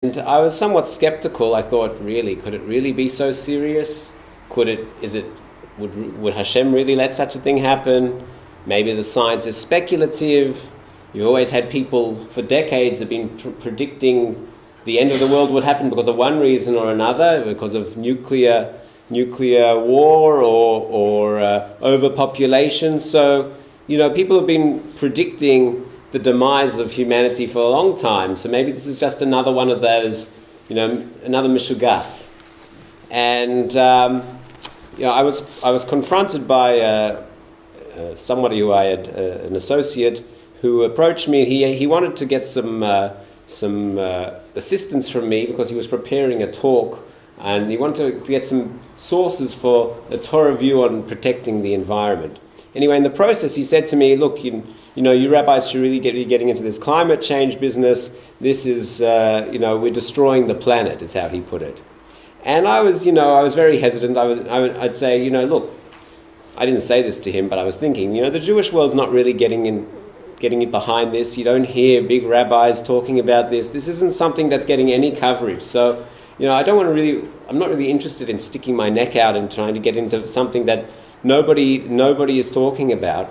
And I was somewhat skeptical. I thought, really, could it really be so serious? Would Hashem really let such a thing happen? Maybe the science is speculative. You always had people for decades have been predicting the end of the world would happen because of one reason or another, because of nuclear war or overpopulation. So, people have been predicting the demise of humanity for a long time. So maybe this is just another one of those, another mishugas. And I was confronted by somebody who I had, an associate, who approached me. He wanted to get some assistance from me because he was preparing a talk, and he wanted to get some sources for a Torah view on protecting the environment. Anyway, in the process, he said to me, "Look, you rabbis should really be getting into this climate change business. This is, we're destroying the planet," is how he put it. And I was very hesitant. I'd say, look, I didn't say this to him, but I was thinking, the Jewish world's not really getting in behind this. You don't hear big rabbis talking about this. This isn't something that's getting any coverage. So, I'm not really interested in sticking my neck out and trying to get into something that nobody is talking about.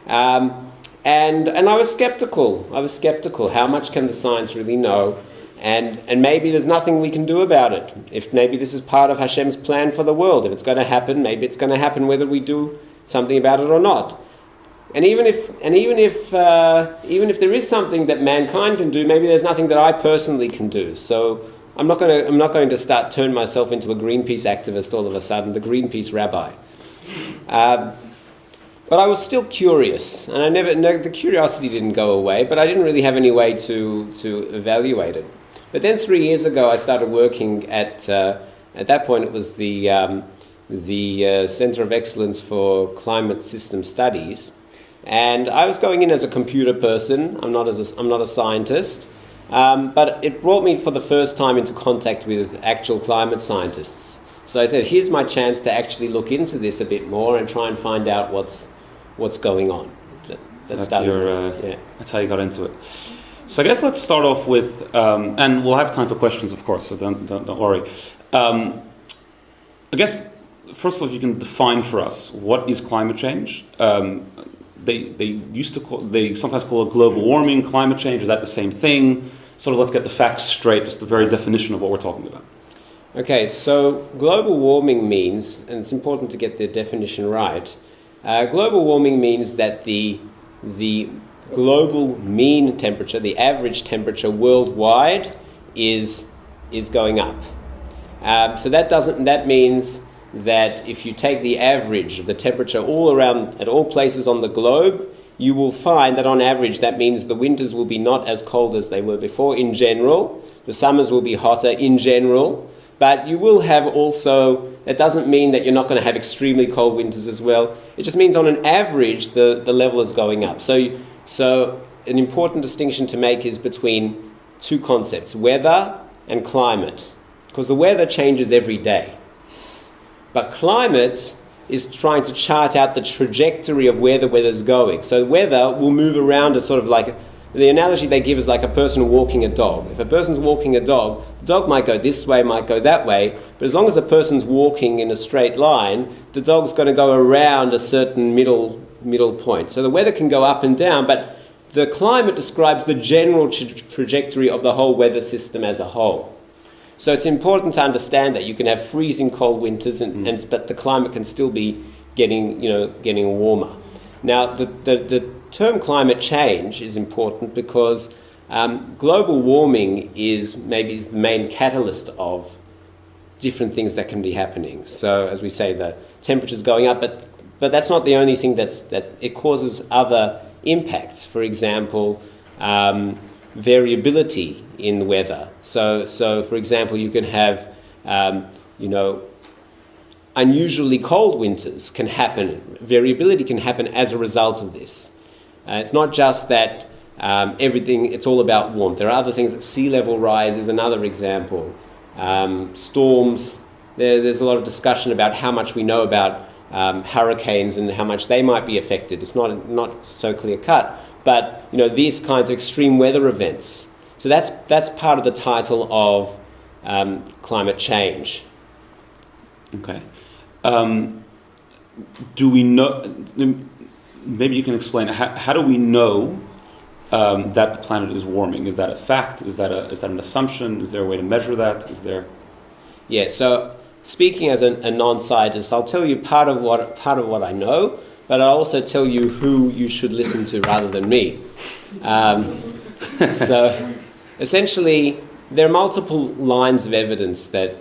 And I was skeptical. How much can the science really know? And maybe there's nothing we can do about it. If maybe this is part of Hashem's plan for the world. If it's going to happen, maybe it's going to happen whether we do something about it or not. And even if there is something that mankind can do, maybe there's nothing that I personally can do. So I'm not going to turn myself into a Greenpeace activist all of a sudden, the Greenpeace rabbi. But I was still curious, and the curiosity didn't go away, but I didn't really have any way to evaluate it. But then 3 years ago, I started working at that point it was the Center of Excellence for Climate System Studies, and I was going in as a computer person. I'm not a scientist, but it brought me for the first time into contact with actual climate scientists. So I said, here's my chance to actually look into this a bit more and try and find out what's going on. That's how you got into it. So I guess let's start off with, and we'll have time for questions, of course, so don't worry. I guess, first of all, you can define for us, what is climate change? They sometimes call it global warming, climate change. Is that the same thing? Sort of let's get the facts straight, just the very definition of what we're talking about. Okay, so global warming means, and it's important to get the definition right, global warming means that the global mean temperature, the average temperature worldwide is going up. So that means that if you take the average of the temperature all around at all places on the globe, you will find that on average that means the winters will be not as cold as they were before in general, the summers will be hotter in general, but you will have also, that doesn't mean that you're not going to have extremely cold winters as well. It just means on an average the level is going up. So an important distinction to make is between two concepts, weather and climate, because the weather changes every day. But climate is trying to chart out the trajectory of where the weather's going. So weather will move around as sort of like, the analogy they give is like a person walking a dog. If a person's walking a dog, the dog might go this way, might go that way, but as long as the person's walking in a straight line, the dog's going to go around a certain middle point. So the weather can go up and down, but the climate describes the general trajectory of the whole weather system as a whole. So it's important to understand that you can have freezing cold winters, but the climate can still be getting warmer. Now, the term climate change is important because global warming is maybe the main catalyst of different things that can be happening. So, as we say, the temperature's going up, but that's not the only thing that it causes other impacts. For example, variability in weather. So for example, you can have, unusually cold winters can happen. Variability can happen as a result of this. It's not just that it's all about warmth. There are other things. Sea level rise is another example. Storms. There's a lot of discussion about how much we know about hurricanes and how much they might be affected. It's not so clear cut. But these kinds of extreme weather events. So that's part of the title of climate change. Okay. Do we know? Maybe you can explain. How do we know that the planet is warming? Is that a fact? Is that an assumption? Is there a way to measure that? Is there? Yeah. So speaking as a non-scientist, I'll tell you part of what I know, but I'll also tell you who you should listen to rather than me. So essentially, there are multiple lines of evidence that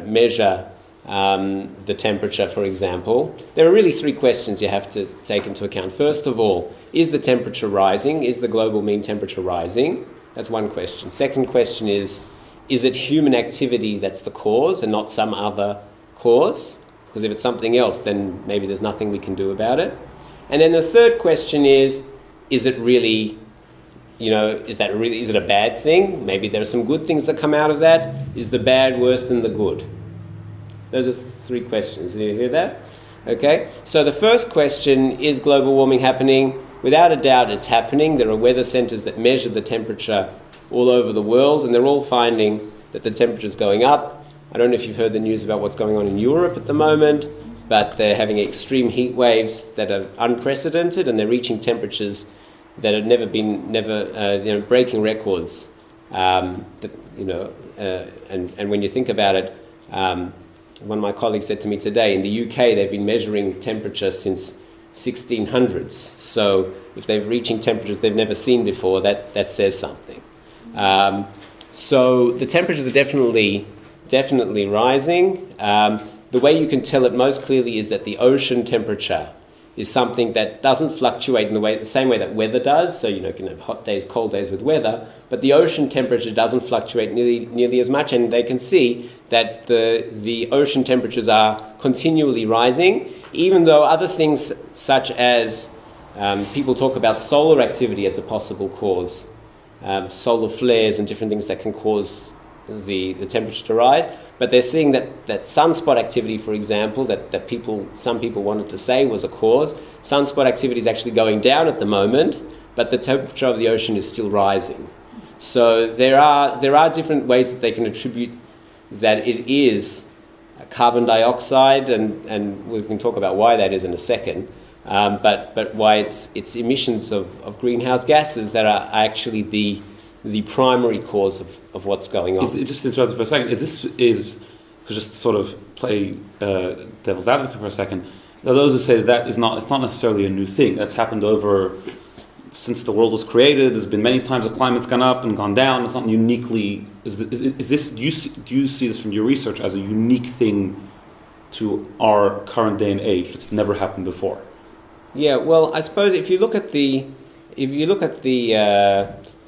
measure the temperature, for example. There are really three questions you have to take into account. First of all, is the temperature rising? Is the global mean temperature rising? That's one question. Second question is it human activity that's the cause and not some other cause? Because if it's something else, then maybe there's nothing we can do about it. And then the third question is it really, is it a bad thing? Maybe there are some good things that come out of that. Is the bad worse than the good? Those are three questions. Did you hear that? Okay. So the first question, is global warming happening? Without a doubt, it's happening. There are weather centers that measure the temperature all over the world, and they're all finding that the temperature is going up. I don't know if you've heard the news about what's going on in Europe at the moment, but they're having extreme heat waves that are unprecedented, and they're reaching temperatures that have breaking records. And when you think about it, one of my colleagues said to me today, in the UK they've been measuring temperature since 1600s. So if they're reaching temperatures they've never seen before, that says something. So the temperatures are definitely rising. The way you can tell it most clearly is that the ocean temperature is something that doesn't fluctuate in the same way that weather does. So you can have hot days, cold days with weather, but the ocean temperature doesn't fluctuate nearly as much, and they can see that the ocean temperatures are continually rising, even though other things such as people talk about solar activity as a possible cause, solar flares and different things that can cause the temperature to rise. But they're seeing that sunspot activity, for example, that some people wanted to say was a cause. Sunspot activity is actually going down at the moment, but the temperature of the ocean is still rising. So there are different ways that they can attribute that it is carbon dioxide, and we can talk about why that is in a second. But why it's emissions of greenhouse gases that are actually the primary cause of what's going on. Just to interrupt for a second, just to sort of play devil's advocate for a second, there are those who say that it's not necessarily a new thing. That's happened since the world was created. There's been many times the climate's gone up and gone down. It's not uniquely. Do you see this from your research as a unique thing to our current day and age? It's never happened before. Yeah, well, I suppose if you look at the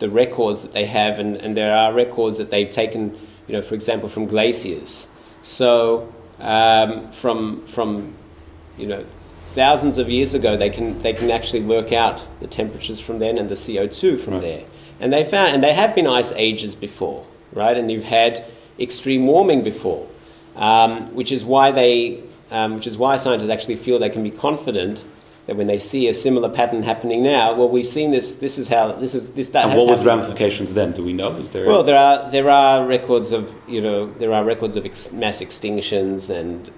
records that they have, and there are records that they've taken, for example, from glaciers. So from thousands of years ago, they can actually work out the temperatures from then and the CO2 from there. And they have been ice ages before, right? And you've had extreme warming before, which is why scientists actually feel they can be confident that when they see a similar pattern happening now, well, we've seen this. This. And what was the ramifications then? Do we know? Is there? Well, there are records of mass extinctions, and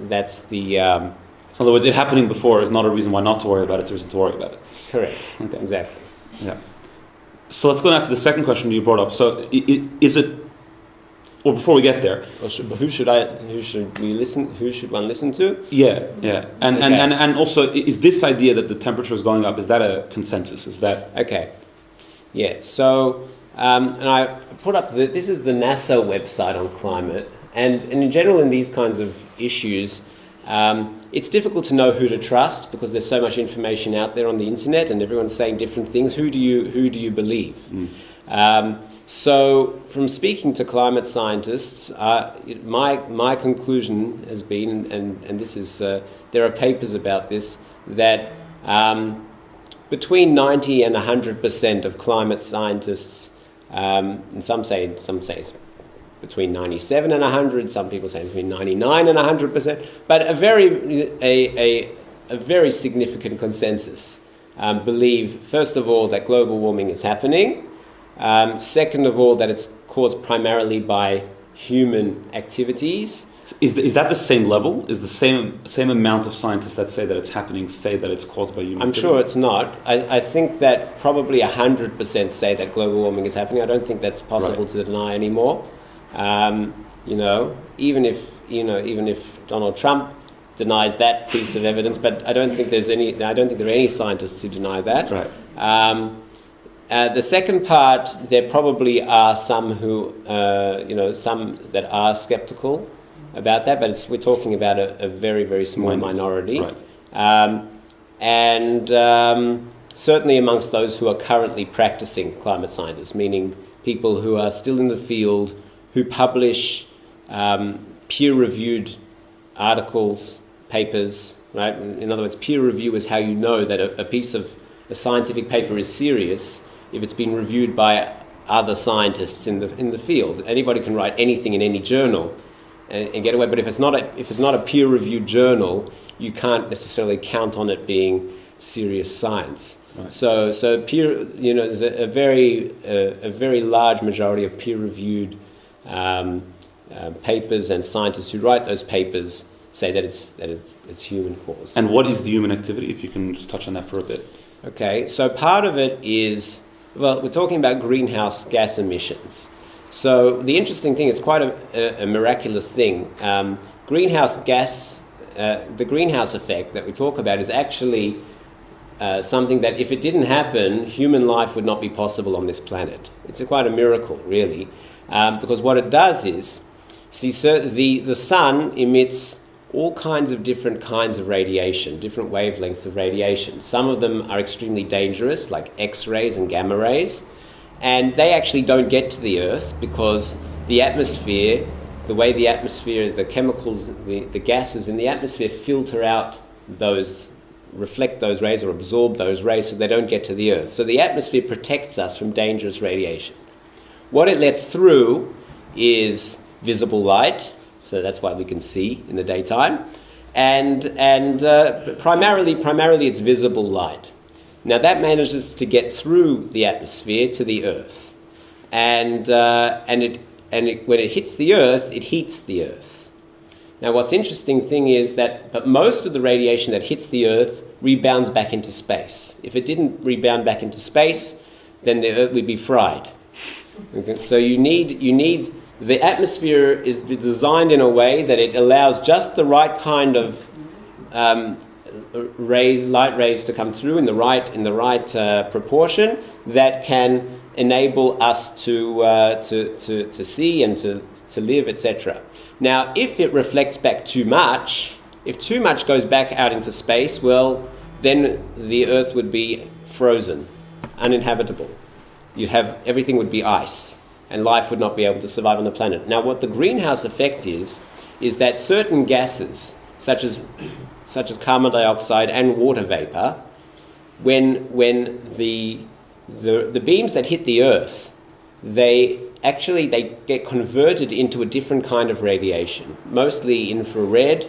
that's the. In other words, it happening before is not a reason why not to worry about it. It's a reason to worry about it. Correct. Okay. Exactly. Yeah. So let's go now to the second question you brought up. So is it? Well, before we get there, who should one listen to? Yeah, and also, is this idea that the temperature is going up, is that a consensus? Is that okay? Yeah. So, and I put up this is the NASA website on climate, and in general, in these kinds of issues, it's difficult to know who to trust because there's so much information out there on the internet, and everyone's saying different things. Who do you believe? So, from speaking to climate scientists, my conclusion has been, and this is there are papers about this, that between 90 and 100% of climate scientists, and some say it's between 97 and 100, some people say between 99 and 100%, but a very significant consensus believe, first of all, that global warming is happening. Second of all, that it's caused primarily by human activities. Is that the same level? Is the same amount of scientists that say that it's happening say that it's caused by human activity? I'm sure it's not. I think that probably 100% say that global warming is happening. I don't think that's possible to deny anymore. Even if Donald Trump denies that piece of evidence, but I don't think there are any scientists who deny that. Right. The second part, there probably are some who, some that are skeptical about that, but we're talking about a very, very small minority. Right. Certainly amongst those who are currently practicing climate scientists, meaning people who are still in the field, who publish peer-reviewed articles, papers, right? In other words, peer review is how you know that a scientific paper is serious if it's been reviewed by other scientists in the field. Anybody can write anything in any journal and get away, but if it's not a peer-reviewed journal, you can't necessarily count on it being serious science. Right. So peer, there's a very large majority of peer-reviewed papers, and scientists who write those papers say that it's human caused. And what is the human activity? If you can just touch on that for a bit. Okay, so part of it is, we're talking about greenhouse gas emissions. So the interesting thing, it's quite a miraculous thing. Greenhouse gas, the greenhouse effect that we talk about is actually something that if it didn't happen, human life would not be possible on this planet. It's quite a miracle, really, because what it does is, the sun emits all kinds of different kinds of radiation, different wavelengths of radiation. Some of them are extremely dangerous, like X-rays and gamma rays, and they actually don't get to the Earth because the atmosphere, the way the atmosphere, the chemicals, the gases in the atmosphere filter out reflect those rays or absorb those rays so they don't get to the Earth. So the atmosphere protects us from dangerous radiation. What it lets through is visible light, so that's why we can see in the daytime, and primarily it's visible light. Now that manages to get through the atmosphere to the Earth, and when it hits the Earth, it heats the Earth. Now what's interesting thing is but most of the radiation that hits the Earth rebounds back into space. If it didn't rebound back into space, then the Earth would be fried. Okay? So you need the atmosphere is designed in a way that it allows just the right kind of light rays to come through in the right proportion that can enable us to see and to live, etc. Now, if it reflects back too much, if too much goes back out into space, well, then the Earth would be frozen, uninhabitable. Everything would be ice, and life would not be able to survive on the planet. Now, what the greenhouse effect is that certain gases, such as carbon dioxide and water vapor, when the beams that hit the Earth, they get converted into a different kind of radiation, mostly infrared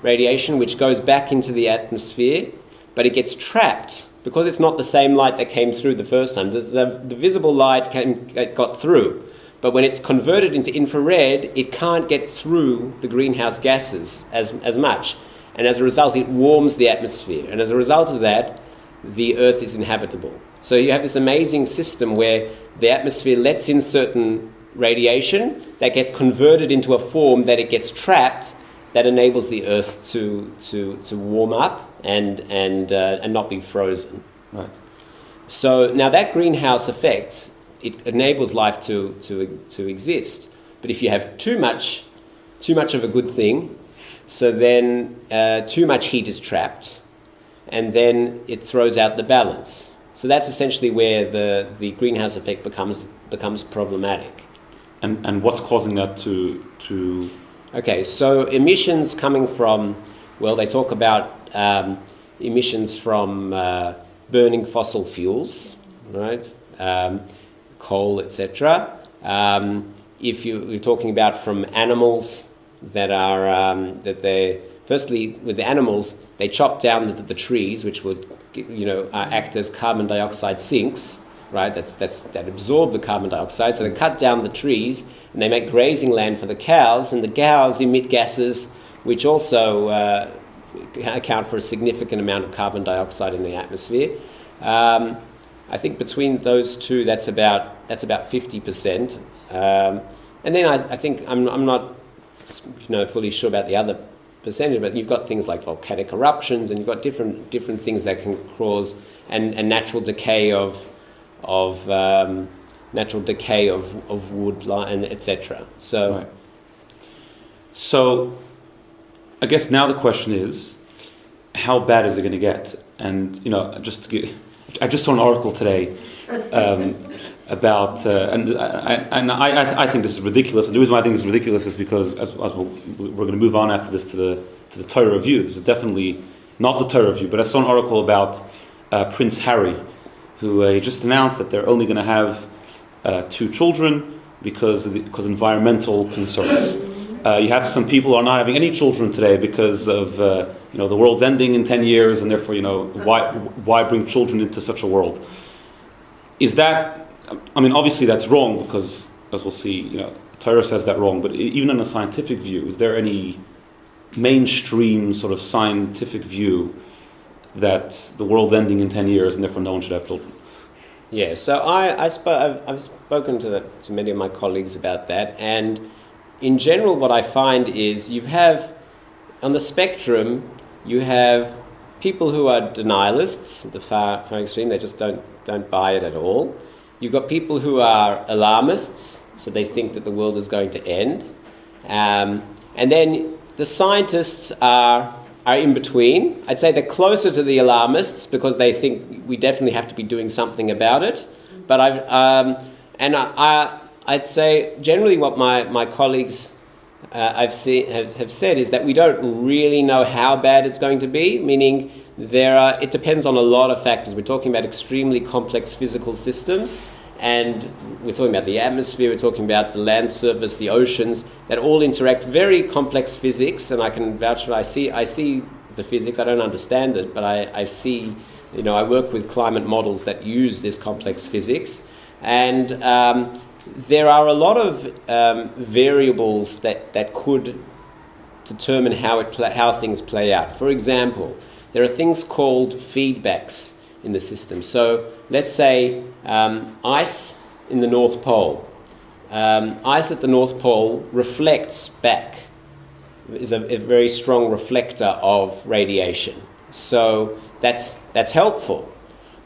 radiation, which goes back into the atmosphere, but it gets trapped because it's not the same light that came through the first time. The visible light got through, but when it's converted into infrared, it can't get through the greenhouse gases as much, and as a result, it warms the atmosphere, and as a result of that, the Earth is inhabitable. So you have this amazing system where the atmosphere lets in certain radiation that gets converted into a form that it gets trapped, that enables the Earth to warm up and not be frozen. Right. So now that greenhouse effect, it enables life to exist. But if you have too much of a good thing, so then too much heat is trapped, and then it throws out the balance. So that's essentially where the greenhouse effect becomes problematic. And what's causing that to Okay, so emissions coming from, well, they talk about emissions from burning fossil fuels, right? Coal, etc. If you're talking about from animals that are firstly with the animals, they chop down the trees, which would act as carbon dioxide sinks, right? That absorb the carbon dioxide. So they cut down the trees and they make grazing land for the cows, and the cows emit gases which also account for a significant amount of carbon dioxide in the atmosphere. I think between those two, that's about 50%. And then I think I'm not fully sure about the other percentage, but you've got things like volcanic eruptions, and you've got different things that can cause and natural decay of wood and etc. So, right. So, I guess now the question is, how bad is it going to get? And I just saw an article today about, and I think this is ridiculous. And the reason why I think it's ridiculous is because as we're going to move on after this to the Torah review. This is definitely not the Torah review, but I saw an article about Prince Harry, who he just announced that they're only going to have 2 children because environmental concerns. You have some people who are not having any children today because of the world's ending in 10 years, and therefore why bring children into such a world? Is that, obviously that's wrong, because as we'll see, Torah says that wrong. But even in a scientific view, is there any mainstream sort of scientific view that the world ending in 10 years and therefore no one should have children? Yeah, so I've spoken to many of my colleagues about that, and in general what I find is you have, on the spectrum, you have people who are denialists, the far extreme, they just don't buy it at all. You've got people who are alarmists, so they think that the world is going to end. And then the scientists are in between. I'd say they're closer to the alarmists because they think we definitely have to be doing something about it. But I'd say generally what my colleagues have said is that we don't really know how bad it's going to be, meaning it depends on a lot of factors. We're talking about extremely complex physical systems, and we're talking about the atmosphere, we're talking about the land surface, the oceans, that all interact, very complex physics, and I can vouch for it. I see the physics, I don't understand it, but I see, I work with climate models that use this complex physics, and there are a lot of variables that could determine how things play out. For example, there are things called feedbacks in the system. So let's say ice in the North Pole. Ice at the North Pole reflects back, is a very strong reflector of radiation. So that's helpful,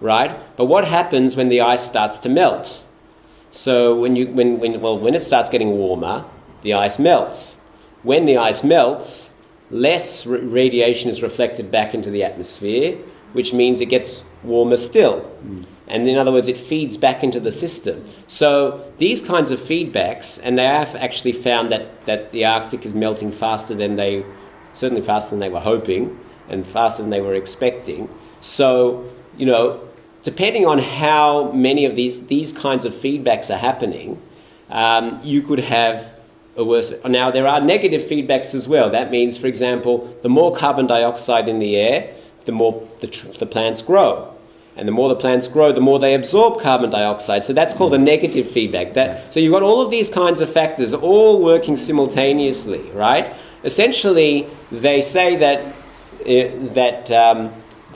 right? But what happens when the ice starts to melt? So when it starts getting warmer, the ice melts. When the ice melts, less radiation is reflected back into the atmosphere, which means it gets warmer still. And in other words, it feeds back into the system. So these kinds of feedbacks, and they have actually found that the Arctic is melting certainly faster than they were hoping, and faster than they were expecting. So, depending on how many of these kinds of feedbacks are happening, you could have a worse. Now, there are negative feedbacks as well. That means, for example, the more carbon dioxide in the air, the more the plants grow. And the more the plants grow, the more they absorb carbon dioxide. So that's called a negative feedback. So you've got all of these kinds of factors all working simultaneously, right? Essentially, they say that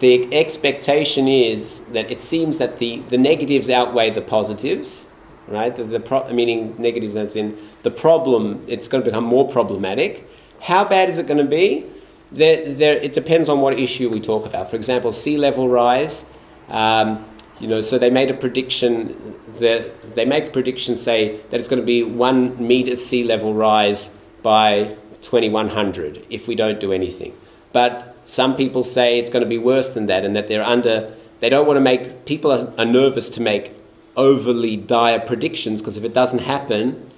the expectation is that it seems that the negatives outweigh the positives, right? Meaning negatives as in the problem, it's going to become more problematic. How bad is it going to be? It depends on what issue we talk about. For example, sea level rise. So they made a prediction say that it's going to be 1 meter sea level rise by 2100 if we don't do anything. But some people say it's going to be worse than that, and that they don't want to make, people are nervous to make overly dire predictions, because if it doesn't happen,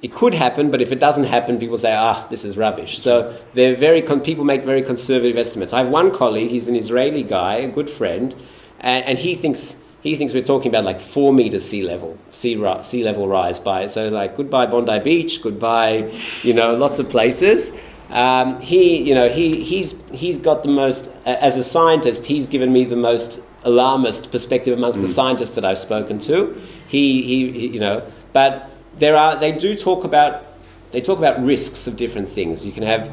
it could happen, but if it doesn't happen, people say, this is rubbish. So people make very conservative estimates. I have one colleague, he's an Israeli guy, a good friend, and he thinks we're talking about like 4 meters sea level rise by, so like goodbye Bondi Beach, goodbye, lots of places. He's got the most, as a scientist, he's given me the most alarmist perspective amongst the scientists that I've spoken to. But they talk about risks of different things. You can have,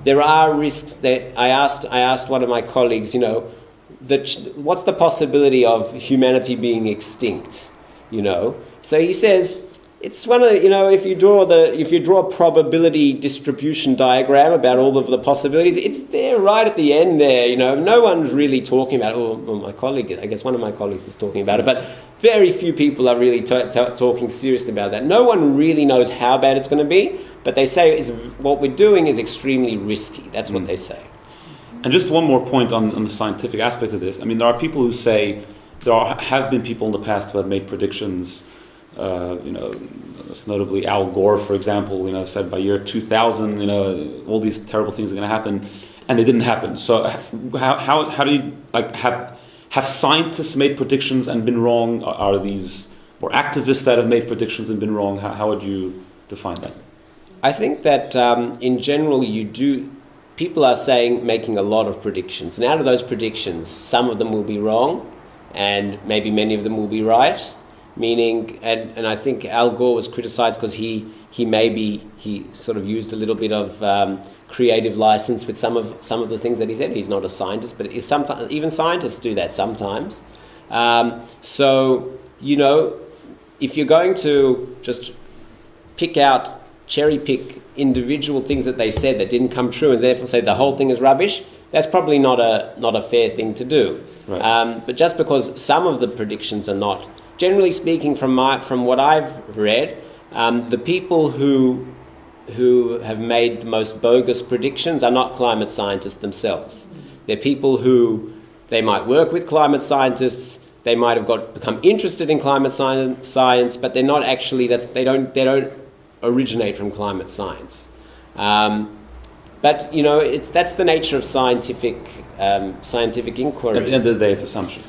there are risks that I asked one of my colleagues, what's the possibility of humanity being extinct? So he says, it's one of the, if you draw a probability distribution diagram about all of the possibilities, it's there right at the end there. No one's really talking about it. Well, my colleague, I guess one of my colleagues is talking about it, but very few people are really talking seriously about that. No one really knows how bad it's going to be, but they say what we're doing is extremely risky. That's what they say. And just one more point on the scientific aspect of this. I mean, there are people who say have been people in the past who have made predictions. Most notably Al Gore, for example, said by year 2000, all these terrible things are going to happen, and they didn't happen. So how do you have scientists made predictions and been wrong? Are these or activists that have made predictions and been wrong? How would you define that? I think that in general people are making a lot of predictions, and out of those predictions, some of them will be wrong, and maybe many of them will be right. Meaning, and I think Al Gore was criticized because he sort of used a little bit of creative license with some of the things that he said. He's not a scientist, but sometimes even scientists do that sometimes. If you're going to just cherry pick individual things that they said that didn't come true, and therefore say the whole thing is rubbish, that's probably not a fair thing to do. Right. But just because some of the predictions are not. Generally speaking, from what I've read, the people who have made the most bogus predictions are not climate scientists themselves. They're people who they might work with climate scientists. They might have become interested in climate science, but they're not actually. They don't originate from climate science. But that's the nature of scientific inquiry. At the end of the day, it's assumptions.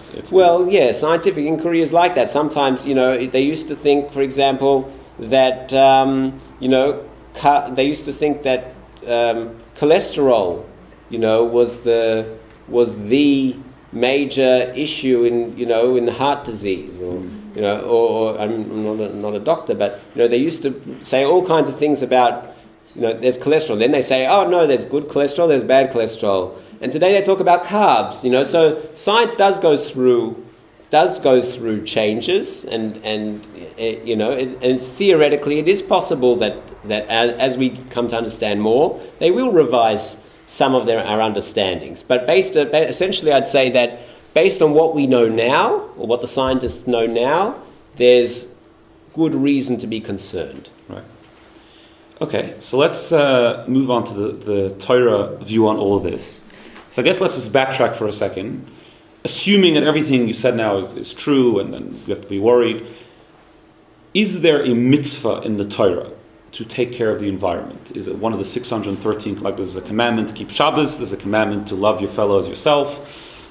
Scientific inquiry is like that. Sometimes, they used to think, for example, that cholesterol, was the major issue in heart disease, or I'm not a doctor, but they used to say all kinds of things about there's cholesterol. Then they say, oh no, there's good cholesterol, there's bad cholesterol. And today they talk about carbs, So science does go through changes, and theoretically it is possible that as we come to understand more, they will revise some of our understandings. But essentially, I'd say that based on what we know now, or what the scientists know now, there's good reason to be concerned. Right. Okay, so let's move on to the Torah view on all of this. So I guess let's just backtrack for a second. Assuming that everything you said now is true, and then you have to be worried, is there a mitzvah in the Torah to take care of the environment? Is it one of the 613, like there's a commandment to keep Shabbos, there's a commandment to love your fellow as yourself.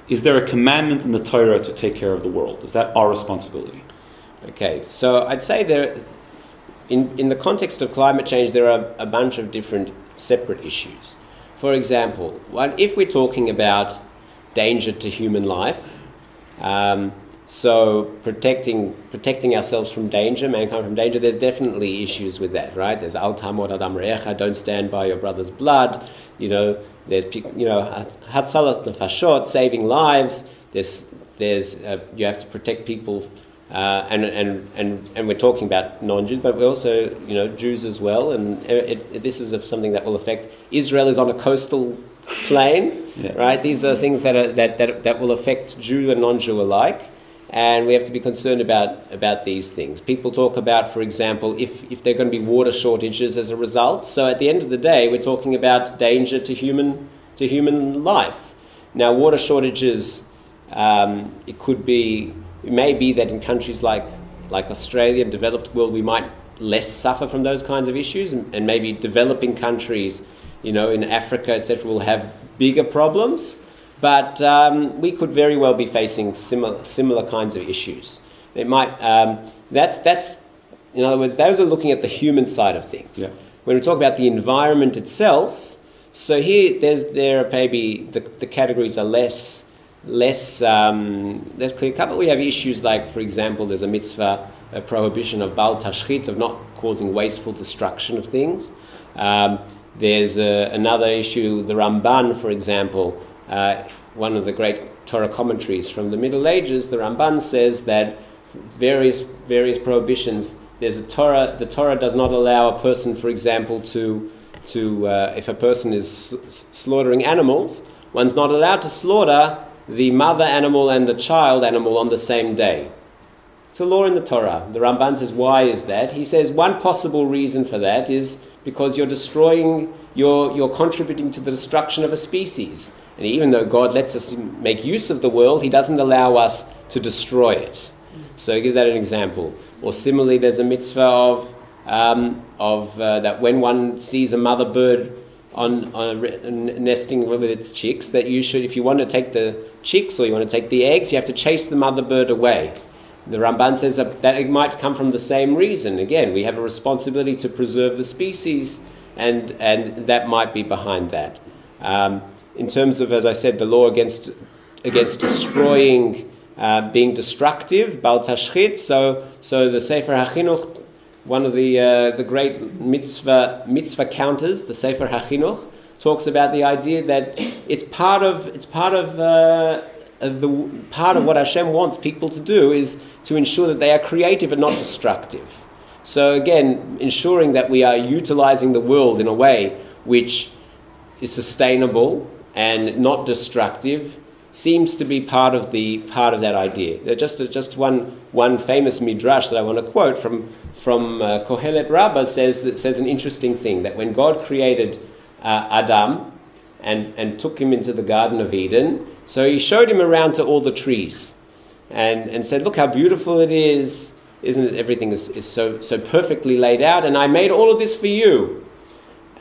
Is there a commandment in the Torah to take care of the world? Is that our responsibility? Okay, so I'd say in the context of climate change, there are a bunch of different separate issues. For example, if we're talking about danger to human life, so protecting ourselves from danger, mankind from danger, there's definitely issues with that, right? There's al tamod adam re'echa, don't stand by your brother's blood. There's hatzalat nefashot, saving lives. There's you have to protect people, and we're talking about non-Jews, but we also Jews as well. And this is something that will affect. Israel is on a coastal plain, right? These are things that will affect Jew and non-Jew alike. And we have to be concerned about these things. People talk about, for example, if there are going to be water shortages as a result. So at the end of the day, we're talking about danger to human life. Now, water shortages, it may be that in countries like Australia, developed world, we might less suffer from those kinds of issues, and maybe developing countries, in Africa, etc., will have bigger problems. But we could very well be facing similar kinds of issues. It might. That's in other words, those are looking at the human side of things. Yeah. when we talk about the environment itself, so here there are maybe the categories are less clear cut, but we have issues like, for example, there's a mitzvah, a prohibition of bal tashchit, of not causing wasteful destruction of things. There's another issue, the Ramban, for example, one of the great Torah commentaries from the Middle Ages, the Ramban says that various prohibitions, the Torah does not allow a person, for example, to if a person is slaughtering animals, one's not allowed to slaughter the mother animal and the child animal on the same day. It's a law in the Torah. The Ramban says, why is that? He says one possible reason for that is because you're destroying, you're contributing to the destruction of a species. And even though God lets us make use of the world, He doesn't allow us to destroy it. So he gives that an example. Or similarly, there's a mitzvah of that when one sees a mother bird on nesting with its chicks, that you should, if you want to take the chicks or you want to take the eggs, you have to chase the mother bird away. The Ramban says that it might come from the same reason. Again, we have a responsibility to preserve the species, and that might be behind that. In terms of, as I said, the law against destroying, being destructive, bal tashchit. So the Sefer HaChinuch, one of the great mitzvah counters, the Sefer HaChinuch, talks about the idea that it's part of what Hashem wants people to do is to ensure that they are creative and not destructive. So again, ensuring that we are utilizing the world in a way which is sustainable and not destructive seems to be part of that idea. Just one famous midrash that I want to quote from Kohelet Rabbah says an interesting thing, that when God created Adam and took him into the Garden of Eden, so He showed him around to all the trees and said, look how beautiful it is, isn't it? Everything is so perfectly laid out, and I made all of this for you.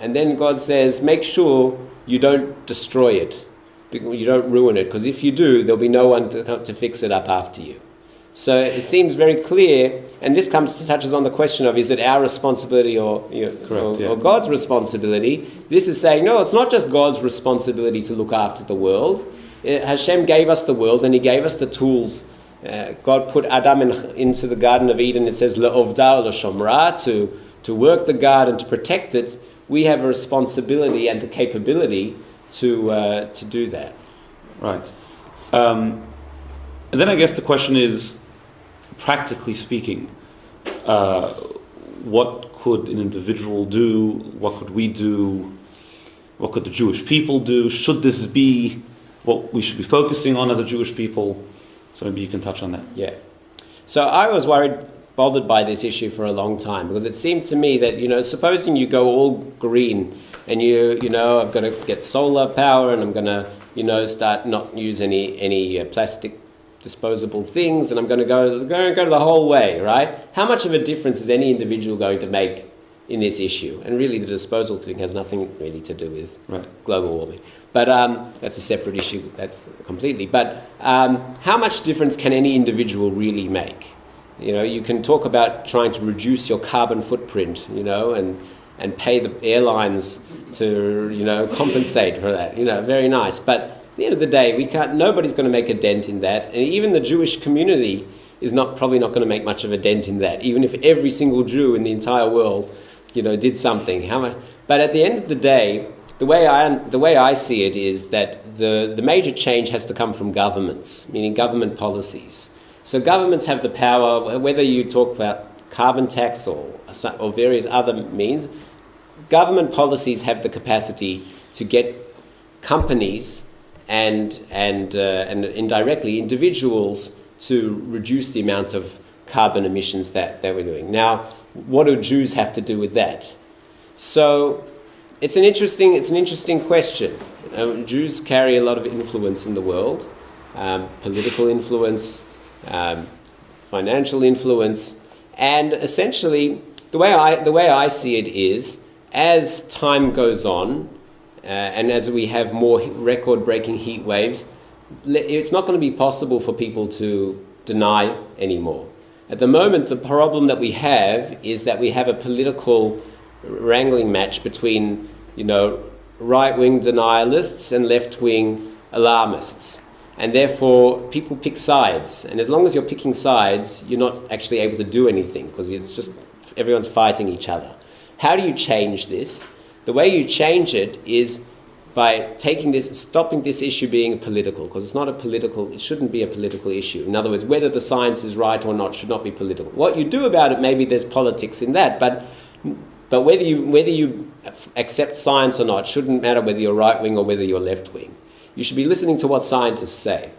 And then God says, make sure you don't destroy it, you don't ruin it, because if you do, there'll be no one to fix it up after you. So it seems very clear, and this touches on the question of, is it our responsibility or God's responsibility? This is saying, no, it's not just God's responsibility to look after the world. Hashem gave us the world, and He gave us the tools. God put Adam into the Garden of Eden. It says, le'ovda le'shomra, to work the garden, to protect it. We have a responsibility and the capability to do that. Right. And then I guess the question is, practically speaking, what could an individual do? What could we do? What could the Jewish people do? Should this be what we should be focusing on as a Jewish people? So maybe you can touch on that. Yeah. So I was bothered by this issue for a long time, because it seemed to me that, supposing you go all green and I'm going to get solar power and I'm going to, start not use any plastic disposable things, and I'm going to go the whole way, right? How much of a difference is any individual going to make in this issue? And really, the disposal thing has nothing really to do with global warming. But that's a separate issue. That's completely. But how much difference can any individual really make? You can talk about trying to reduce your carbon footprint, and pay the airlines to, compensate for that. Very nice. But at the end of the day, nobody's going to make a dent in that. And even the Jewish community is probably not going to make much of a dent in that, even if every single Jew in the entire world, did something. But at the end of the day, the way I see it is that the major change has to come from governments, meaning government policies. So governments have the power, whether you talk about carbon tax or various other means, government policies have the capacity to get companies and indirectly individuals to reduce the amount of carbon emissions that we're doing. Now, what do Jews have to do with that? So it's an interesting question. Jews carry a lot of influence in the world, political influence, financial influence, and essentially the way I see it is, as time goes on, and as we have more record-breaking heat waves, it's not going to be possible for people to deny anymore. At the moment, the problem that we have is that we have a political wrangling match between, right-wing denialists and left-wing alarmists. And therefore, people pick sides. And as long as you're picking sides, you're not actually able to do anything because it's just everyone's fighting each other. How do you change this? The way you change it is by stopping this issue being political, because it shouldn't be a political issue. In other words, whether the science is right or not should not be political. What you do about it, maybe there's politics in that, but whether you accept science or not shouldn't matter whether you're right-wing or whether you're left-wing. You should be listening to what scientists say.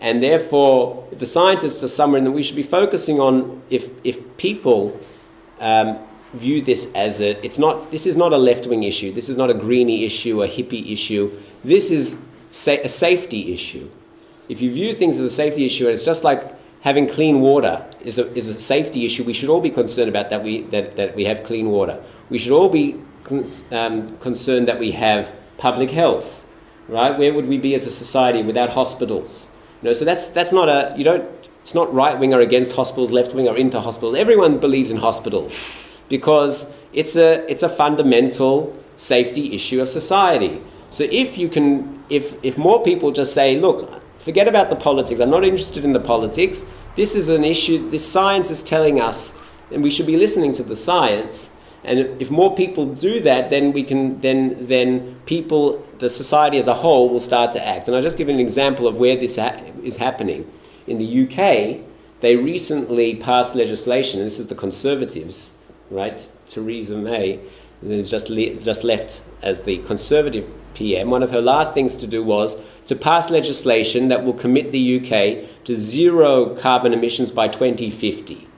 And therefore, if the scientists are somewhere, and we should be focusing on if people view this as this is not a left-wing issue, this is not a greenie issue, a hippie issue, this is a safety issue. If you view things as a safety issue, and it's just like having clean water is a safety issue, we should all be concerned about that we have clean water. We should all be concerned that we have public health. Right? Where would we be as a society without hospitals? So that's not it's not right wing or against hospitals, left wing or into hospitals. Everyone believes in hospitals because it's a fundamental safety issue of society. So if more people just say, look, forget about the politics, I'm not interested in the politics, this is an issue, this science is telling us, and we should be listening to the science. And if more people do that, then we can then people, the society as a whole, will start to act. And I'll just give you an example of where this is happening. In the UK, they recently passed legislation, and this is the Conservatives, right? Theresa May is just left as the Conservative PM. One of her last things to do was to pass legislation that will commit the UK to zero carbon emissions by 2050.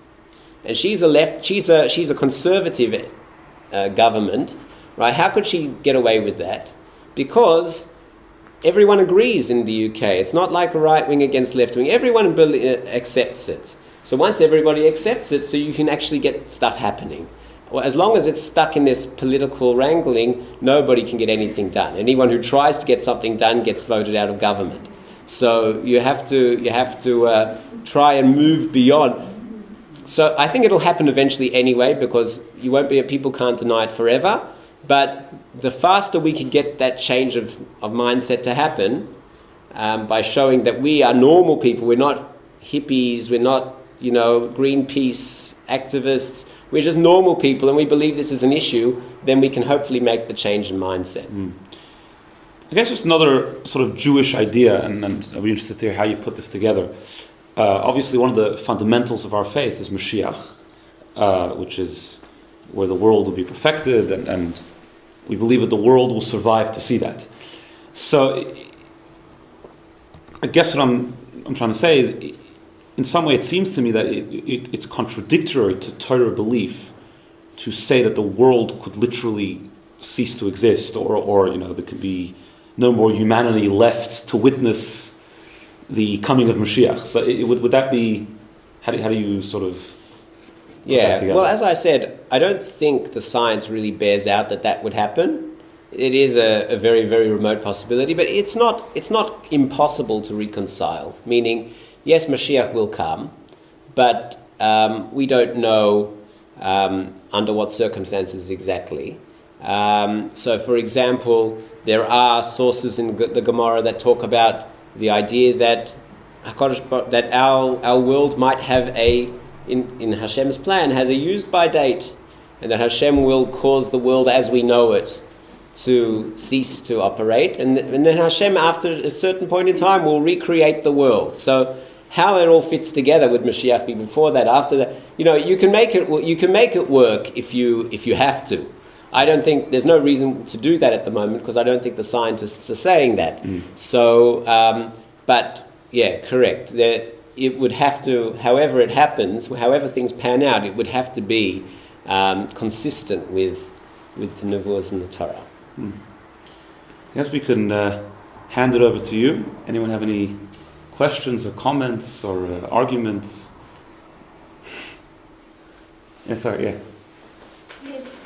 And she's a conservative government, right? How could she get away with that? Because everyone agrees in the UK. It's not like a right wing against left wing. Everyone accepts it. So once everybody accepts it, so you can actually get stuff happening. Well, as long as it's stuck in this political wrangling, nobody can get anything done. Anyone who tries to get something done gets voted out of government. So you have to try and move beyond. So I think it'll happen eventually anyway, because people can't deny it forever. But the faster we can get that change of mindset to happen, by showing that we are normal people, we're not hippies, we're not, Greenpeace activists, we're just normal people and we believe this is an issue, then we can hopefully make the change in mindset. I guess just another sort of Jewish idea, and I'd be interested to hear how you put this together. Obviously, one of the fundamentals of our faith is Mashiach, which is where the world will be perfected, and we believe that the world will survive to see that. So, I guess what I'm trying to say is, in some way, it seems to me that it's contradictory to Torah belief to say that the world could literally cease to exist, or there could be no more humanity left to witness the coming of Mashiach. So would that be, how do you sort of put that together? Well, as I said, I don't think the science really bears out that would happen. It is a very, very remote possibility, but it's not impossible to reconcile. Meaning, yes, Mashiach will come, but we don't know under what circumstances exactly. So, for example, there are sources in the Gemara that talk about the idea that our world might have in Hashem's plan, has a use-by date, and that Hashem will cause the world as we know it to cease to operate, and then Hashem, after a certain point in time, will recreate the world. So how it all fits together, would Mashiach be before that, after that? You can make it work if you have to. I don't think there's no reason to do that at the moment, because I don't think the scientists are saying that. So, but yeah, correct. It would have to, however it happens, however things pan out, it would have to be consistent with the Nevuahs and the Torah. I guess we can hand it over to you. Anyone have any questions or comments or arguments? Yes, sorry, yeah. Yes,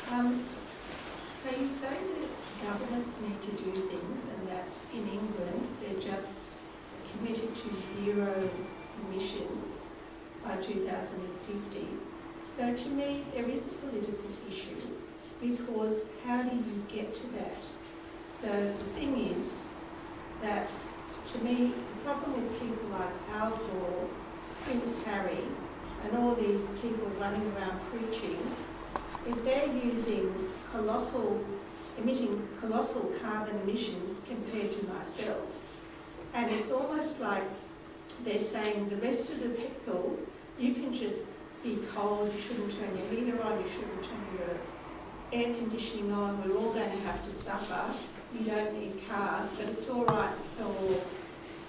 so you say that governments need to do things, and that in England they're just committed to zero emissions by 2050. So to me, there is a political issue, because do you get to that? So the thing is that, to me, the problem with people like Al Gore, Prince Harry, and all these people running around preaching is they're emitting colossal carbon emissions compared to myself. And it's almost like they're saying the rest of the people, you can just be cold, you shouldn't turn your heater on, you shouldn't turn your air conditioning on, we're all going to have to suffer, you don't need cars, but it's all right for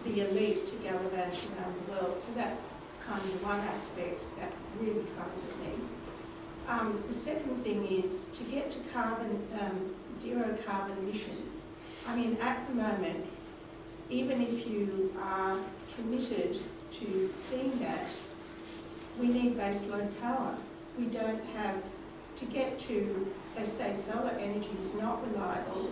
the elite to gallivant around the world. So that's kind of one aspect that really troubles me. The second thing is to get to zero carbon emissions. I mean, at the moment, even if you are committed to seeing that, we need baseload power. We don't have, to get to, they say solar energy is not reliable.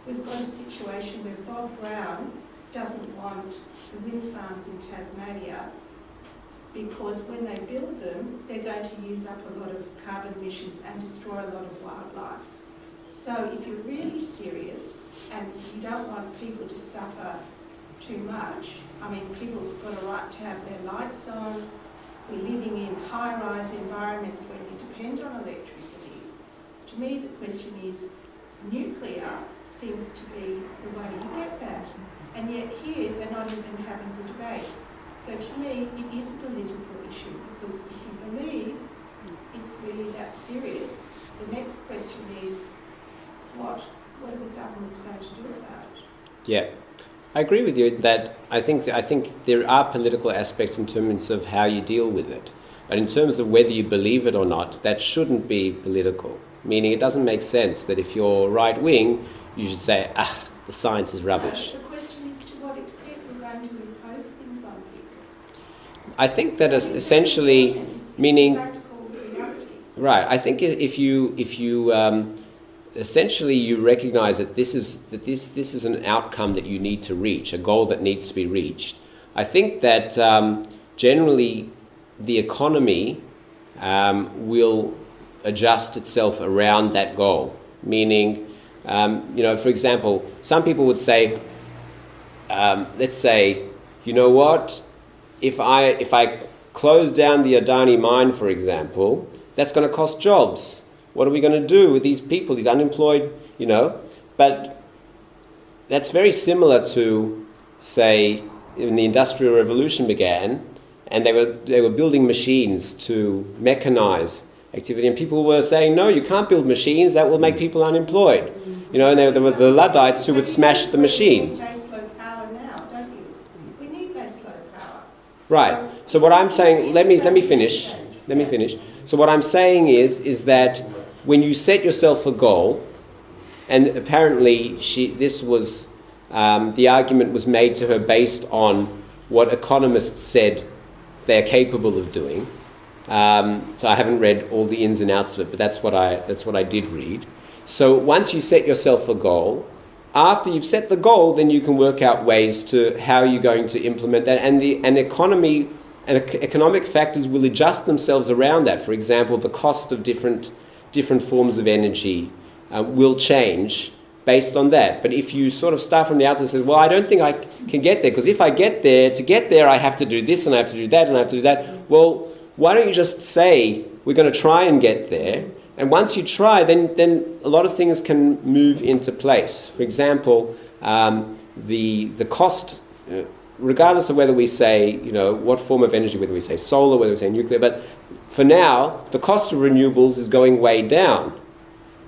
We've got a situation where Bob Brown doesn't want the wind farms in Tasmania because when they build them, they're going to use up a lot of carbon emissions and destroy a lot of wildlife. So if you're really serious and you don't want people to suffer too much, I mean, people's got a right to have their lights on. We're living in high-rise environments where you depend on electricity. To me, the question is, nuclear seems to be the way you get that. And yet here, they're not even having the debate. So to me, it is a political issue, because if you believe it's really that serious, the next question is, what are the governments going to do about it? Yeah. I agree with you that I think there are political aspects in terms of how you deal with it. But in terms of whether you believe it or not, that shouldn't be political. Meaning it doesn't make sense that if you're right wing, you should say, the science is rubbish. The question is to what extent we're going to impose things on people. I think that is essentially meaning, practical reality. right, I think if you essentially you recognize that this is an outcome that you need to reach, a goal that needs to be reached. I think that generally the economy will adjust itself around that goal. Meaning, for example, some people would say, let's say, you know what, if I close down the Adani mine, for example, that's going to cost jobs. What are we going to do with these people, these unemployed, But that's very similar to, say, when the Industrial Revolution began, and they were building machines to mechanize activity, and people were saying, no, you can't build machines, that will make people unemployed. And there were the Luddites who would smash the machines. We need baseload power now, don't you? We need baseload power. Right. So what I'm saying, let me finish. So what I'm saying is that when you set yourself a goal, and apparently the argument was made to her based on what economists said they're capable of doing. So I haven't read all the ins and outs of it, but that's what I did read. So once you set yourself a goal, after you've set the goal, then you can work out ways to how you're going to implement that, and economic factors will adjust themselves around that. For example, the cost of different forms of energy will change based on that. But if you sort of start from the outset and say, well, I don't think I can get there, because if I get there, to get there I have to do this and I have to do that and I have to do that. Well, why don't you just say, we're going to try and get there, and once you try, then a lot of things can move into place. For example, the cost, regardless of whether we say, what form of energy, whether we say solar, whether we say nuclear, but for now, the cost of renewables is going way down.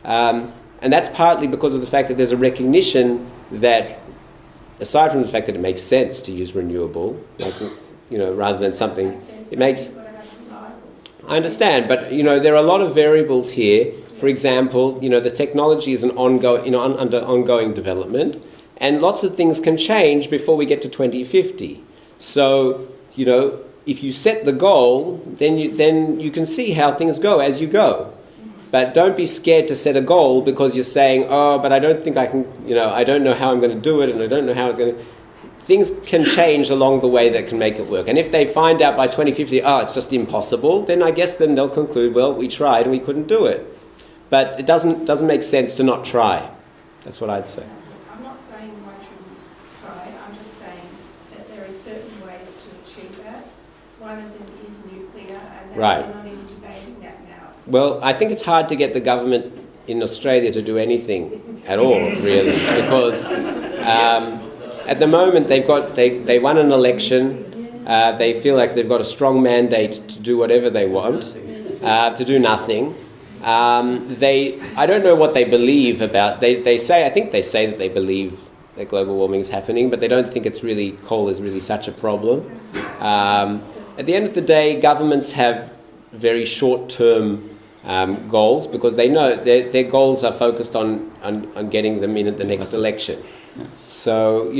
And that's partly because of the fact that there's a recognition that, aside from the fact that it makes sense to use renewable, rather than something, it makes... I understand, but there are a lot of variables here. For example, the technology is under ongoing development, and lots of things can change before we get to 2050. So, if you set the goal, then you can see how things go as you go. But don't be scared to set a goal because you're saying, oh, but I don't think I can, I don't know how I'm going to do it, and I don't know how it's going to... Things can change along the way that can make it work. And if they find out by 2050, it's just impossible, then I guess they'll conclude, well, we tried and we couldn't do it. but it doesn't make sense to not try. That's what I'd say. I'm not saying why shouldn't try, I'm just saying that there are certain ways to achieve that. One of them is nuclear, and that Right. we're not even debating that now. Well, I think it's hard to get the government in Australia to do anything at all, really, because at the moment they won an election. They feel like they've got a strong mandate to do whatever they want, to do nothing. I don't know what they believe about. I think they say that they believe that global warming is happening, but they don't think coal is really such a problem. At the end of the day, governments have very short-term goals, because they know their goals are focused on getting them in at the next election. So,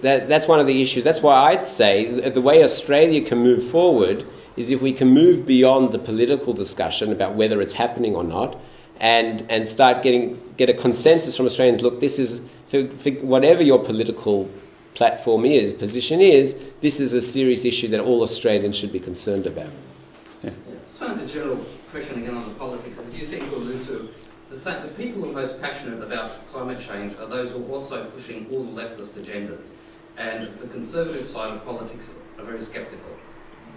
that's one of the issues. That's why I'd say the way Australia can move forward is if we can move beyond the political discussion about whether it's happening or not, and start get a consensus from Australians. Look, this is, for whatever your political position is, this is a serious issue that all Australians should be concerned about. Yeah. So it's a general question again on the politics. As you seem to allude to, the people who are most passionate about climate change are those who are also pushing all the leftist agendas. And the conservative side of politics are very sceptical.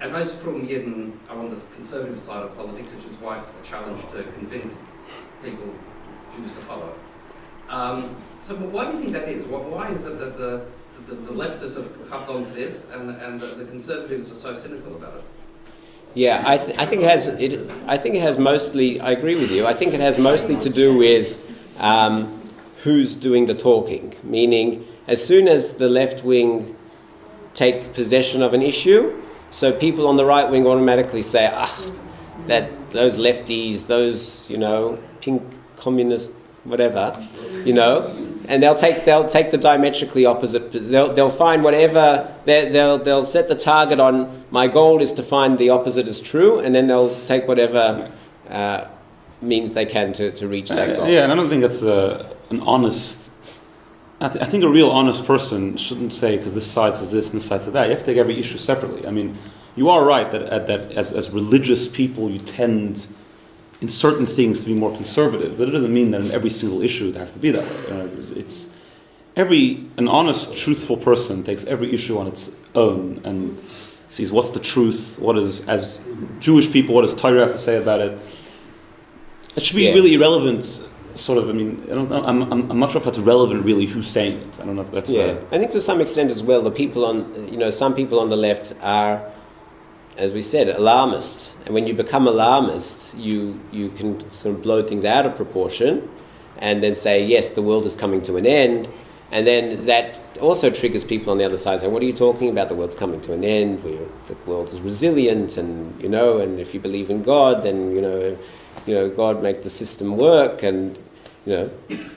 And most from Yidden are on the conservative side of politics, which is why it's a challenge to convince people Jews to follow. So why do you think that is? Why is it that the leftists have hopped onto this and the conservatives are so cynical about it? Yeah, I think it has mostly. I agree with you. I think it has mostly to do with who's doing the talking. Meaning, as soon as the left wing take possession of an issue, so people on the right wing automatically say, that those lefties, those pink communist, whatever, and they'll take the diametrically opposite. They'll find whatever they'll set the target on. My goal is to find the opposite is true, and then they'll take whatever means they can to reach that goal. Yeah, and I don't think that's an honest. I think a real honest person shouldn't say because this side says this and this side says that. You have to take every issue separately. I mean, you are right that as religious people you tend in certain things to be more conservative, but it doesn't mean that in every single issue it has to be that way. An honest, truthful person takes every issue on its own and sees what's the truth, what is, as Jewish people, what does Torah have to say about it. It should be really irrelevant. Sort of, I mean, I don't know, I'm not sure if that's relevant really who's saying it. I don't know if that's... Yeah, I think to some extent as well, the people some people on the left are, as we said, alarmist. And when you become alarmist, you can sort of blow things out of proportion and then say, yes, the world is coming to an end. And then that also triggers people on the other side saying, what are you talking about? The world's coming to an end. The world is resilient and, and if you believe in God, then, God make the system work and,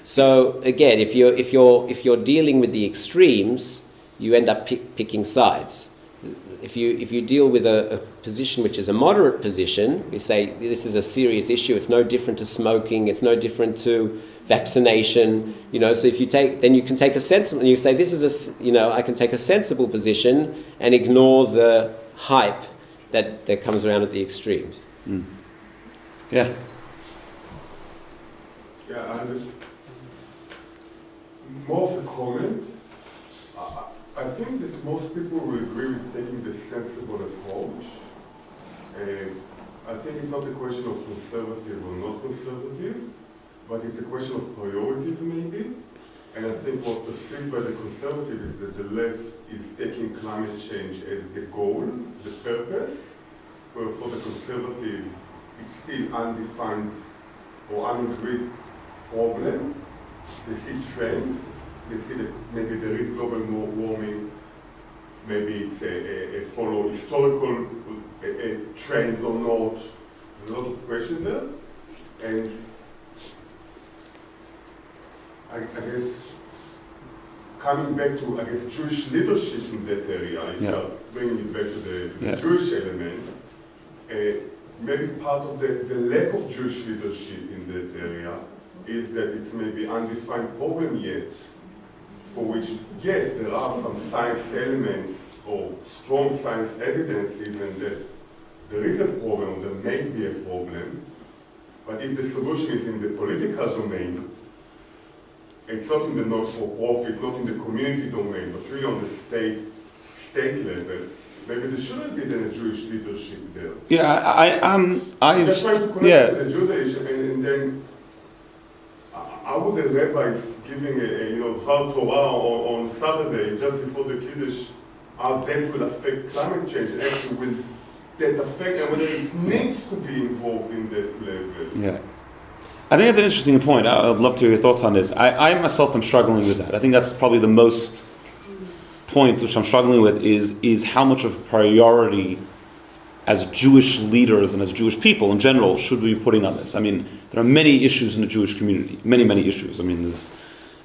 So again, if you're dealing with the extremes, you end up picking sides. If you deal with a position which is a moderate position, you say this is a serious issue. It's no different to smoking. It's no different to vaccination. So if you can take a sensible, and you say this is I can take a sensible position and ignore the hype that comes around at the extremes. Mm. Yeah. Yeah, and more of a comment. I think that most people will agree with taking the sensible approach. I think it's not a question of conservative or not conservative, but it's a question of priorities maybe. And I think what perceived by the conservative is that the left is taking climate change as the goal, the purpose, where for the conservative it's still undefined or unagreed problem. They see trends. They see that maybe there is global warming. Maybe it's a follow historical trends or not. There's a lot of question there. And I guess coming back to Jewish leadership in that area, if you are bringing it back to the Jewish element, maybe part of the lack of Jewish leadership in that area is that it's maybe undefined problem yet, for which, yes, there are some science elements or strong science evidence even that there is a problem, there may be a problem. But if the solution is in the political domain, it's not in the not-for-profit, not in the community domain, but really on the state level, maybe there shouldn't be then a Jewish leadership there. Yeah, I just trying to connect with the Judaism, and then how would the rabbis giving a Dvar Torah on Saturday, just before the Kiddush, how that will affect climate change, actually will that affect, and whether it needs to be involved in that level. Yeah. I think that's an interesting point. I'd love to hear your thoughts on this. I myself am struggling with that. I think that's probably the most point which I'm struggling with is how much of a priority as Jewish leaders and as Jewish people in general should we be putting on this. I mean, there are many issues in the Jewish community, many issues. I mean, there's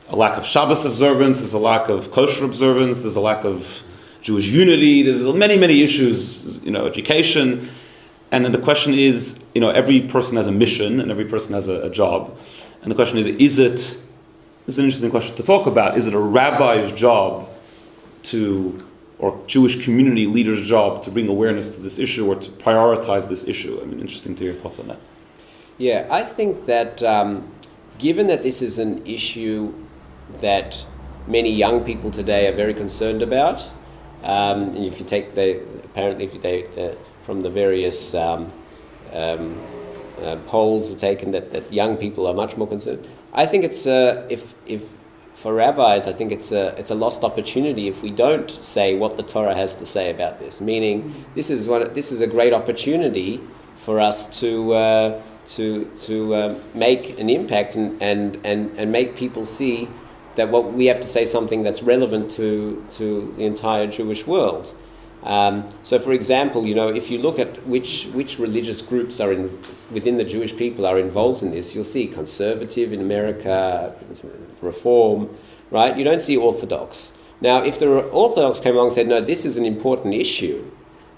a lack of Shabbos observance, there's a lack of kosher observance, there's a lack of Jewish unity, there's many issues, education. And then the question is, every person has a mission and every person has a job. And the question is this is an interesting question to talk about, is it a rabbi's job or Jewish community leader's job to bring awareness to this issue or to prioritize this issue? I mean, interesting to hear your thoughts on that. Yeah, I think that given that this is an issue that many young people today are very concerned about, and if you take from the various polls are taken that young people are much more concerned. I think it's if for rabbis, I think it's a lost opportunity if we don't say what the Torah has to say about this. Meaning, this is a great opportunity for us to make an impact and make people see that what we have to say something that's relevant to the entire Jewish world. So, for example, if you look at which religious groups are within the Jewish people are involved in this, you'll see conservative in America, Reform, right? You don't see Orthodox. Now, if the Orthodox came along and said, no, this is an important issue,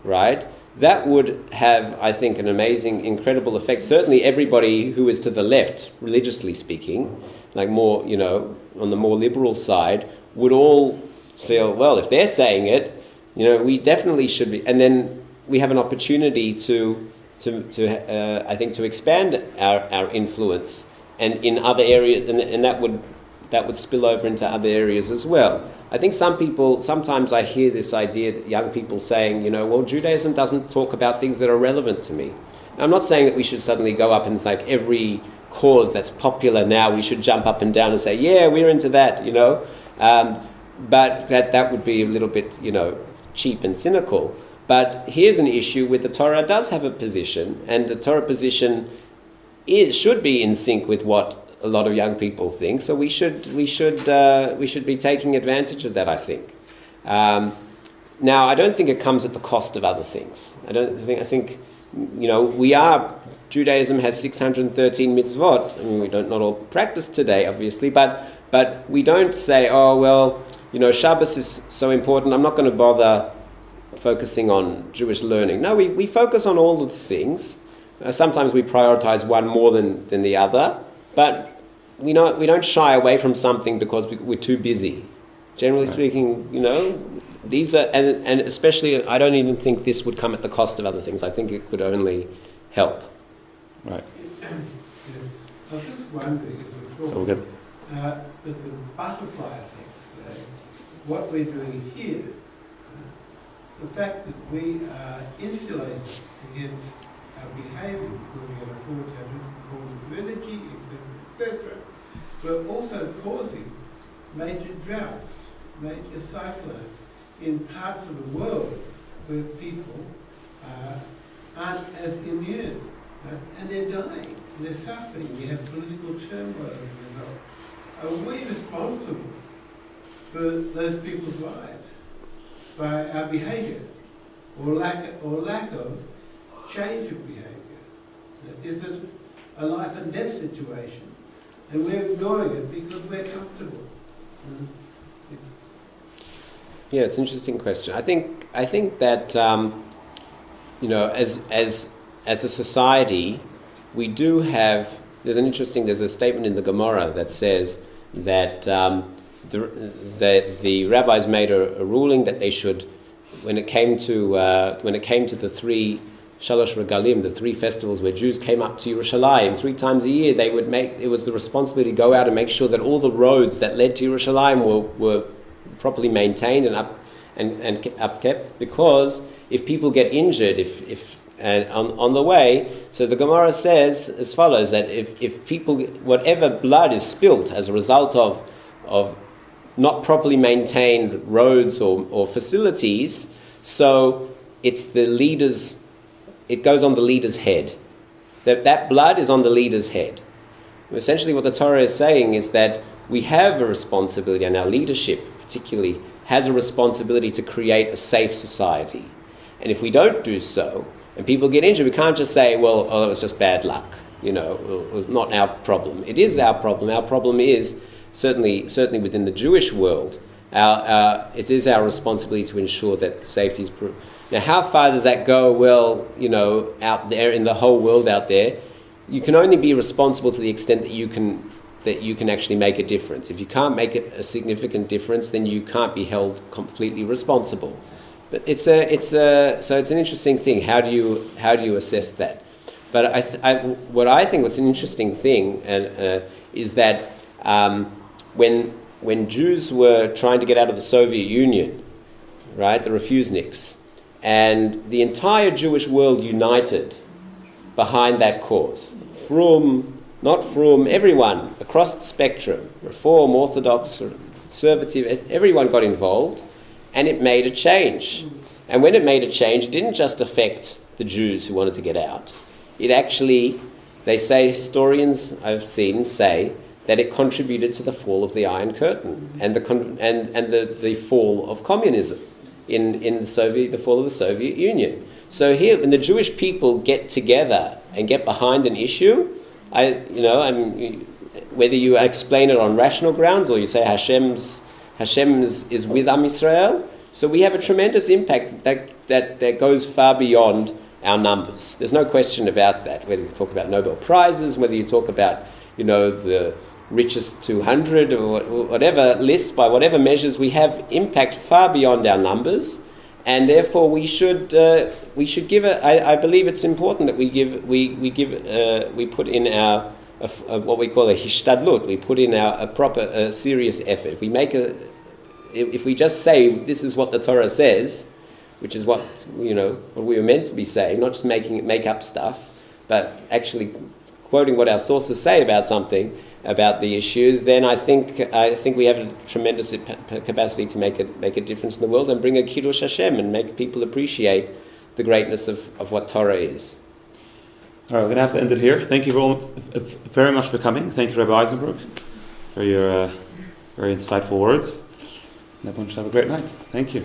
right? That would have, I think, an amazing, incredible effect. Certainly everybody who is to the left, religiously speaking, like more, on the more liberal side, would all feel, well, if they're saying it, we definitely should be. And then we have an opportunity to I think, to expand our influence and in other areas, and that would spill over into other areas as well. I think sometimes I hear this idea that young people saying, well, Judaism doesn't talk about things that are relevant to me. Now, I'm not saying that we should suddenly go up and like every cause that's popular now, we should jump up and down and say, yeah, we're into that, but that would be a little bit, cheap and cynical. But here's an issue where the Torah does have a position, and the Torah position should be in sync with what a lot of young people think. So we should be taking advantage of that, I think. Now, I don't think it comes at the cost of other things. I think Judaism has 613 mitzvot. I mean, we don't not all practice today, obviously, but we don't say, oh well, Shabbos is so important, I'm not going to bother focusing on Jewish learning. No, we focus on all of the things. Sometimes we prioritize one more than the other, but we don't shy away from something because we're too busy. Generally speaking, these are, and especially, I don't even think this would come at the cost of other things. I think it could only help. Right. I was just wondering, So we're good. with the butterfly effect, what we're doing here, the fact that we are insulated against our behaviour because we have a different forms of energy, etc., we're also causing major droughts, major cyclones in parts of the world where people aren't as immune, right? And they're dying, and they're suffering. We have political turmoil as a result. Are we responsible for those people's lives by our behaviour or lack of change of behaviour? Is it a life and death situation? And we're ignoring it because we're comfortable. Yeah, it's an interesting question. I think that as a society, we do have. There's a statement in the Gemara that says that the rabbis made a ruling that they should, when it came to the three Shalosh Regalim, the 3 festivals where Jews came up to Yerushalayim 3 times a year. It was the responsibility to go out and make sure that all the roads that led to Yerushalayim were properly maintained and upkept, because if people get injured, and on the way, so the Gemara says as follows, that if people, whatever blood is spilt as a result of not properly maintained roads or facilities, so it's the leader's, it goes on the leader's head. That blood is on the leader's head. Essentially what the Torah is saying is that we have a responsibility, and our leadership particularly has a responsibility to create a safe society. And if we don't do so, and people get injured, we can't just say, well, it was just bad luck. It was not our problem. It is our problem. Our problem is, certainly within the Jewish world, it is our responsibility to ensure that safety is proved. Now, how far does that go? Well, out there in the whole world out there, you can only be responsible to the extent that you can actually make a difference. If you can't make a significant difference, then you can't be held completely responsible. But it's an interesting thing. How do you assess that? But what's an interesting thing is that when Jews were trying to get out of the Soviet Union, right, the refuseniks, and the entire Jewish world united behind that cause, not from everyone across the spectrum, Reform, Orthodox, Conservative, everyone got involved, and it made a change. And when it made a change, it didn't just affect the Jews who wanted to get out. It actually, they say, historians I've seen say, that it contributed to the fall of the Iron Curtain and the fall of communism in the fall of the Soviet Union. So here, when the Jewish people get together and get behind an issue, whether you explain it on rational grounds or you say Hashem is with Am Yisrael, so we have a tremendous impact that goes far beyond our numbers. There's no question about that. Whether you talk about Nobel Prizes, whether you talk about the richest 200 or whatever list, by whatever measures, we have impact far beyond our numbers, and therefore we should give it. I believe it's important that we put in our what we call a hishtadlut. We put in a proper serious effort. If we just say this is what the Torah says, which is what we were meant to be saying, not just make up stuff, but actually quoting what our sources say about something, about the issues, then I think we have a tremendous capacity to make a difference in the world and bring a Kiddush Hashem and make people appreciate the greatness of what Torah is. All right, we're going to have to end it here. Thank you all very much for coming. Thank you, Rabbi Eisenberg, for your very insightful words. And everyone should have a great night. Thank you.